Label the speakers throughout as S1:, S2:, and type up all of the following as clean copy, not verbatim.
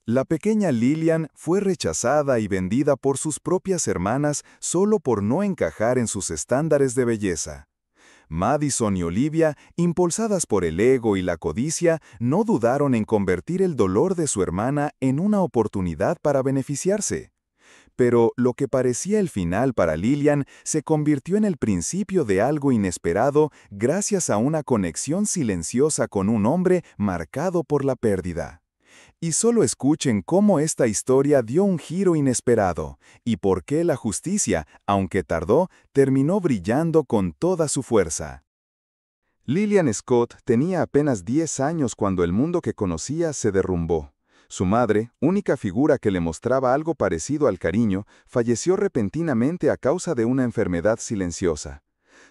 S1: La pequeña Lillian fue rechazada y vendida por sus propias hermanas solo por no encajar en sus estándares de belleza. Madison y Olivia, impulsadas por el ego y la codicia, no dudaron en convertir el dolor de su hermana en una oportunidad para beneficiarse. Pero lo que parecía el final para Lillian se convirtió en el principio de algo inesperado gracias a una conexión silenciosa con un hombre marcado por la pérdida. Y solo escuchen cómo esta historia dio un giro inesperado, y por qué la justicia, aunque tardó, terminó brillando con toda su fuerza. Lillian Scott tenía apenas 10 años cuando el mundo que conocía se derrumbó. Su madre, única figura que le mostraba algo parecido al cariño, falleció repentinamente a causa de una enfermedad silenciosa.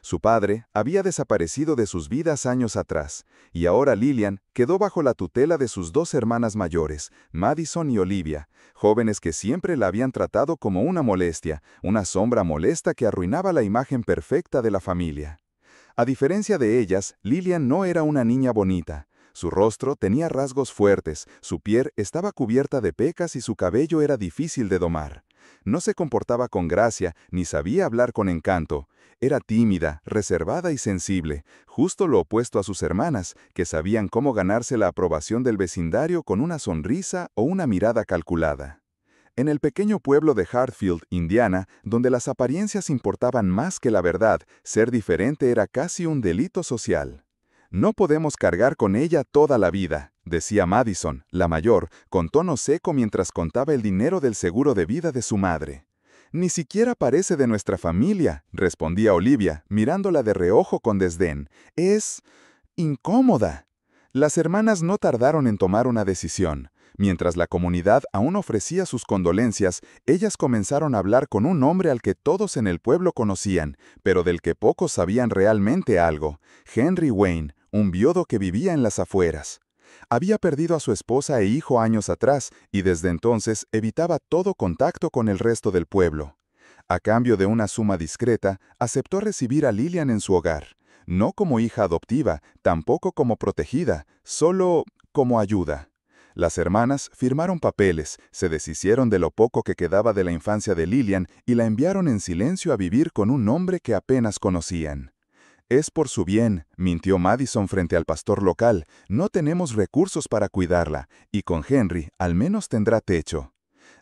S1: Su padre había desaparecido de sus vidas años atrás, y ahora Lillian quedó bajo la tutela de sus dos hermanas mayores, Madison y Olivia, jóvenes que siempre la habían tratado como una molestia, una sombra molesta que arruinaba la imagen perfecta de la familia. A diferencia de ellas, Lillian no era una niña bonita. Su rostro tenía rasgos fuertes, su piel estaba cubierta de pecas y su cabello era difícil de domar. No se comportaba con gracia, ni sabía hablar con encanto. Era tímida, reservada y sensible, justo lo opuesto a sus hermanas, que sabían cómo ganarse la aprobación del vecindario con una sonrisa o una mirada calculada. En el pequeño pueblo de Hartfield, Indiana, donde las apariencias importaban más que la verdad, ser diferente era casi un delito social. No podemos cargar con ella toda la vida, decía Madison, la mayor, con tono seco mientras contaba el dinero del seguro de vida de su madre. Ni siquiera parece de nuestra familia, respondía Olivia, mirándola de reojo con desdén. Es incómoda. Las hermanas no tardaron en tomar una decisión. Mientras la comunidad aún ofrecía sus condolencias, ellas comenzaron a hablar con un hombre al que todos en el pueblo conocían, pero del que pocos sabían realmente algo, Henry Wayne, un viudo que vivía en las afueras. Había perdido a su esposa e hijo años atrás y desde entonces evitaba todo contacto con el resto del pueblo. A cambio de una suma discreta, aceptó recibir a Lillian en su hogar, no como hija adoptiva, tampoco como protegida, solo como ayuda. Las hermanas firmaron papeles, se deshicieron de lo poco que quedaba de la infancia de Lillian y la enviaron en silencio a vivir con un hombre que apenas conocían. Es por su bien, mintió Madison frente al pastor local, no tenemos recursos para cuidarla, y con Henry al menos tendrá techo.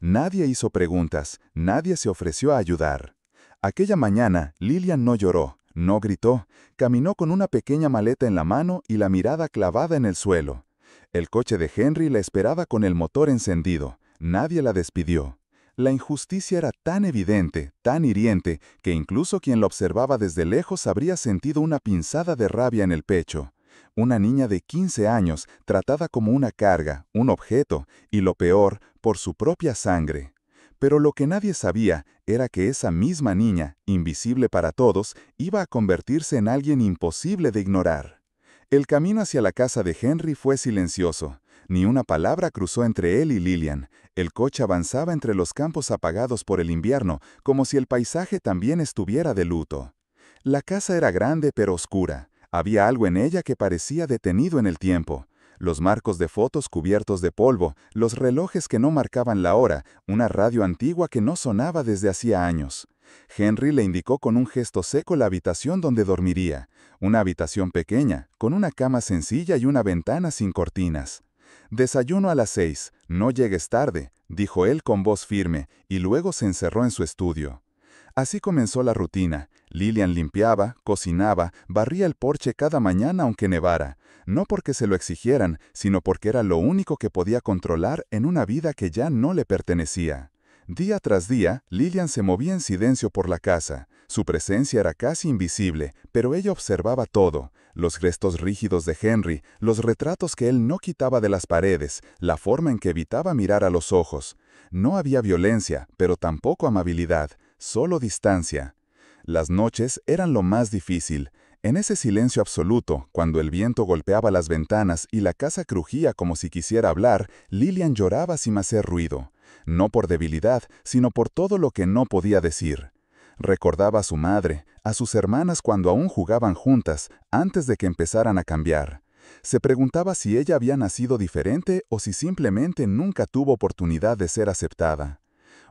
S1: Nadie hizo preguntas, nadie se ofreció a ayudar. Aquella mañana, Lillian no lloró, no gritó, caminó con una pequeña maleta en la mano y la mirada clavada en el suelo. El coche de Henry la esperaba con el motor encendido. Nadie la despidió. La injusticia era tan evidente, tan hiriente, que incluso quien la observaba desde lejos habría sentido una pinzada de rabia en el pecho. Una niña de 15 años, tratada como una carga, un objeto, y lo peor, por su propia sangre. Pero lo que nadie sabía era que esa misma niña, invisible para todos, iba a convertirse en alguien imposible de ignorar. El camino hacia la casa de Henry fue silencioso. Ni una palabra cruzó entre él y Lillian. El coche avanzaba entre los campos apagados por el invierno, como si el paisaje también estuviera de luto. La casa era grande pero oscura. Había algo en ella que parecía detenido en el tiempo. Los marcos de fotos cubiertos de polvo, los relojes que no marcaban la hora, una radio antigua que no sonaba desde hacía años. Henry le indicó con un gesto seco la habitación donde dormiría. Una habitación pequeña, con una cama sencilla y una ventana sin cortinas. «Desayuno a las 6, no llegues tarde», dijo él con voz firme, y luego se encerró en su estudio. Así comenzó la rutina. Lillian limpiaba, cocinaba, barría el porche cada mañana aunque nevara, no porque se lo exigieran, sino porque era lo único que podía controlar en una vida que ya no le pertenecía. Día tras día, Lillian se movía en silencio por la casa. Su presencia era casi invisible, pero ella observaba todo. Los gestos rígidos de Henry, los retratos que él no quitaba de las paredes, la forma en que evitaba mirar a los ojos. No había violencia, pero tampoco amabilidad, solo distancia. Las noches eran lo más difícil. En ese silencio absoluto, cuando el viento golpeaba las ventanas y la casa crujía como si quisiera hablar, Lillian lloraba sin hacer ruido. No por debilidad, sino por todo lo que no podía decir. Recordaba a su madre, a sus hermanas cuando aún jugaban juntas, antes de que empezaran a cambiar. Se preguntaba si ella había nacido diferente o si simplemente nunca tuvo oportunidad de ser aceptada.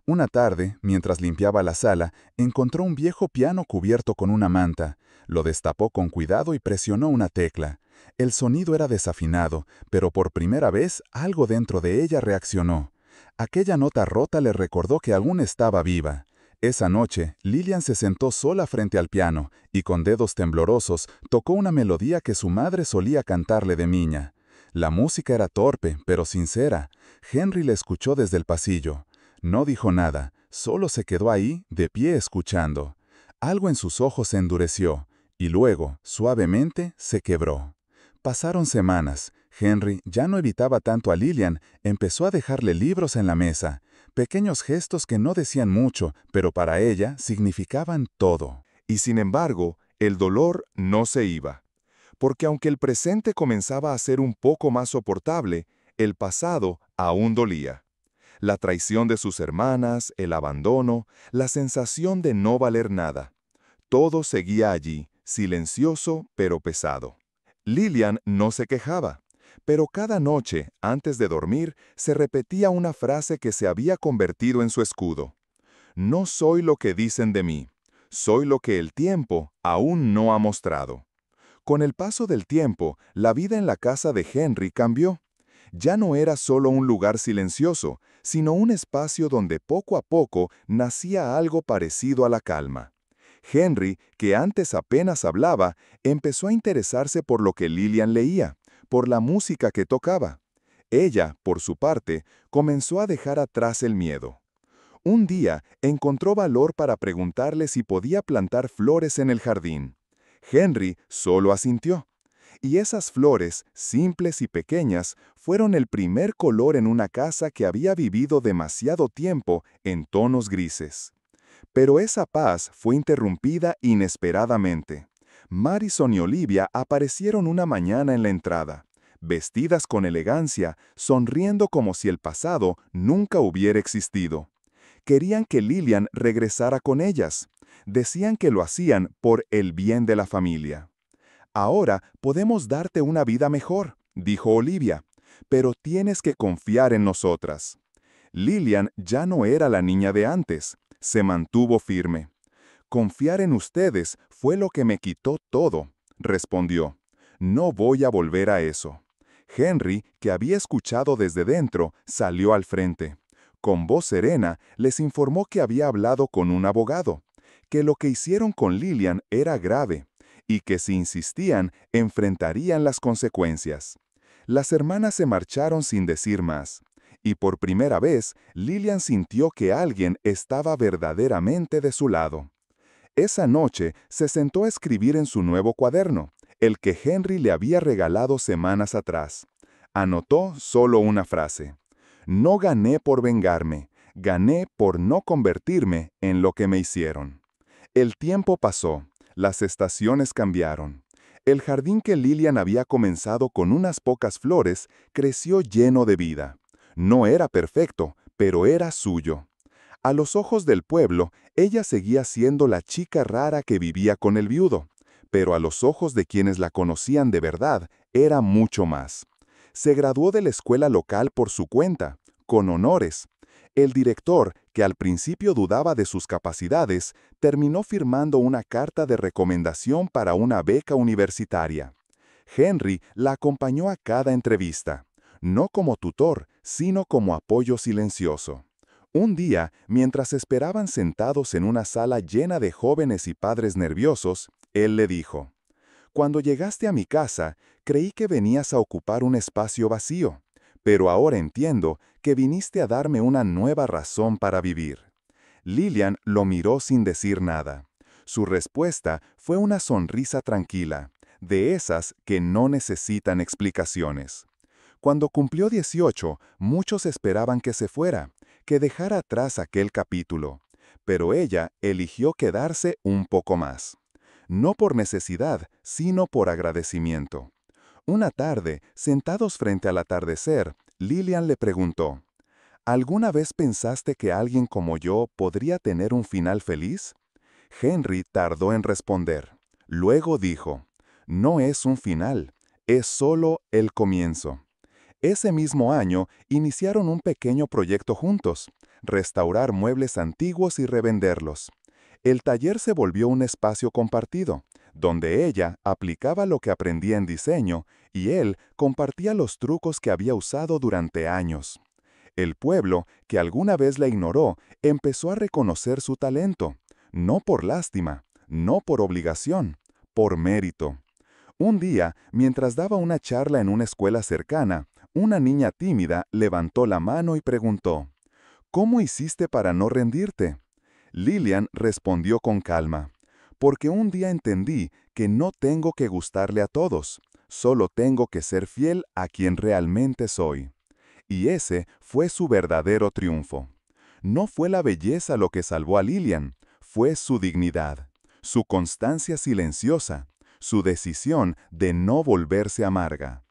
S1: Una tarde, mientras limpiaba la sala, encontró un viejo piano cubierto con una manta. Lo destapó con cuidado y presionó una tecla. El sonido era desafinado, pero por primera vez algo dentro de ella reaccionó. Aquella nota rota le recordó que aún estaba viva. Esa noche, Lillian se sentó sola frente al piano y con dedos temblorosos tocó una melodía que su madre solía cantarle de niña. La música era torpe, pero sincera. Henry la escuchó desde el pasillo. No dijo nada, solo se quedó ahí, de pie escuchando. Algo en sus ojos se endureció, y luego, suavemente, se quebró. Pasaron semanas. Henry ya no evitaba tanto a Lillian, empezó a dejarle libros en la mesa. Pequeños gestos que no decían mucho, pero para ella significaban todo. Y sin embargo, el dolor no se iba. Porque aunque el presente comenzaba a ser un poco más soportable, el pasado aún dolía. La traición de sus hermanas, el abandono, la sensación de no valer nada. Todo seguía allí, silencioso pero pesado. Lillian no se quejaba, pero cada noche, antes de dormir, se repetía una frase que se había convertido en su escudo. No soy lo que dicen de mí, soy lo que el tiempo aún no ha mostrado. Con el paso del tiempo, la vida en la casa de Henry cambió. Ya no era solo un lugar silencioso, sino un espacio donde poco a poco nacía algo parecido a la calma. Henry, que antes apenas hablaba, empezó a interesarse por lo que Lillian leía, por la música que tocaba. Ella, por su parte, comenzó a dejar atrás el miedo. Un día encontró valor para preguntarle si podía plantar flores en el jardín. Henry solo asintió. Y esas flores, simples y pequeñas, fueron el primer color en una casa que había vivido demasiado tiempo en tonos grises. Pero esa paz fue interrumpida inesperadamente. Madison y Olivia aparecieron una mañana en la entrada, vestidas con elegancia, sonriendo como si el pasado nunca hubiera existido. Querían que Lillian regresara con ellas. Decían que lo hacían por el bien de la familia. Ahora podemos darte una vida mejor, dijo Olivia, pero tienes que confiar en nosotras. Lillian ya no era la niña de antes, se mantuvo firme. Confiar en ustedes fue lo que me quitó todo, respondió. No voy a volver a eso. Henry, que había escuchado desde dentro, salió al frente. Con voz serena, les informó que había hablado con un abogado, que lo que hicieron con Lillian era grave, y que si insistían, enfrentarían las consecuencias. Las hermanas se marcharon sin decir más, y por primera vez, Lillian sintió que alguien estaba verdaderamente de su lado. Esa noche se sentó a escribir en su nuevo cuaderno, el que Henry le había regalado semanas atrás. Anotó solo una frase. No gané por vengarme, gané por no convertirme en lo que me hicieron. El tiempo pasó, las estaciones cambiaron. El jardín que Lillian había comenzado con unas pocas flores creció lleno de vida. No era perfecto, pero era suyo. A los ojos del pueblo, ella seguía siendo la chica rara que vivía con el viudo, pero a los ojos de quienes la conocían de verdad, era mucho más. Se graduó de la escuela local por su cuenta, con honores. El director, que al principio dudaba de sus capacidades, terminó firmando una carta de recomendación para una beca universitaria. Henry la acompañó a cada entrevista, no como tutor, sino como apoyo silencioso. Un día, mientras esperaban sentados en una sala llena de jóvenes y padres nerviosos, él le dijo: «Cuando llegaste a mi casa, creí que venías a ocupar un espacio vacío, pero ahora entiendo que viniste a darme una nueva razón para vivir». Lillian lo miró sin decir nada. Su respuesta fue una sonrisa tranquila, de esas que no necesitan explicaciones. Cuando cumplió 18, muchos esperaban que se fuera, que dejara atrás aquel capítulo, pero ella eligió quedarse un poco más. No por necesidad, sino por agradecimiento. Una tarde, sentados frente al atardecer, Lillian le preguntó: «¿Alguna vez pensaste que alguien como yo podría tener un final feliz?». Henry tardó en responder. Luego dijo: «No es un final, es solo el comienzo. Ese mismo año iniciaron un pequeño proyecto juntos, restaurar muebles antiguos y revenderlos. El taller se volvió un espacio compartido, donde ella aplicaba lo que aprendía en diseño y él compartía los trucos que había usado durante años. El pueblo, que alguna vez la ignoró, empezó a reconocer su talento, no por lástima, no por obligación, por mérito. Un día, mientras daba una charla en una escuela cercana, una niña tímida levantó la mano y preguntó, ¿cómo hiciste para no rendirte? Lillian respondió con calma, porque un día entendí que no tengo que gustarle a todos, solo tengo que ser fiel a quien realmente soy. Y ese fue su verdadero triunfo. No fue la belleza lo que salvó a Lillian, fue su dignidad, su constancia silenciosa, su decisión de no volverse amarga.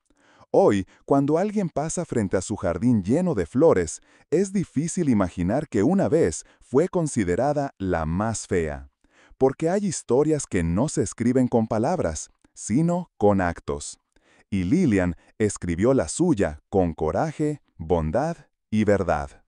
S1: Hoy, cuando alguien pasa frente a su jardín lleno de flores, es difícil imaginar que una vez fue considerada la más fea. Porque hay historias que no se escriben con palabras, sino con actos. Y Lillian escribió la suya con coraje, bondad y verdad.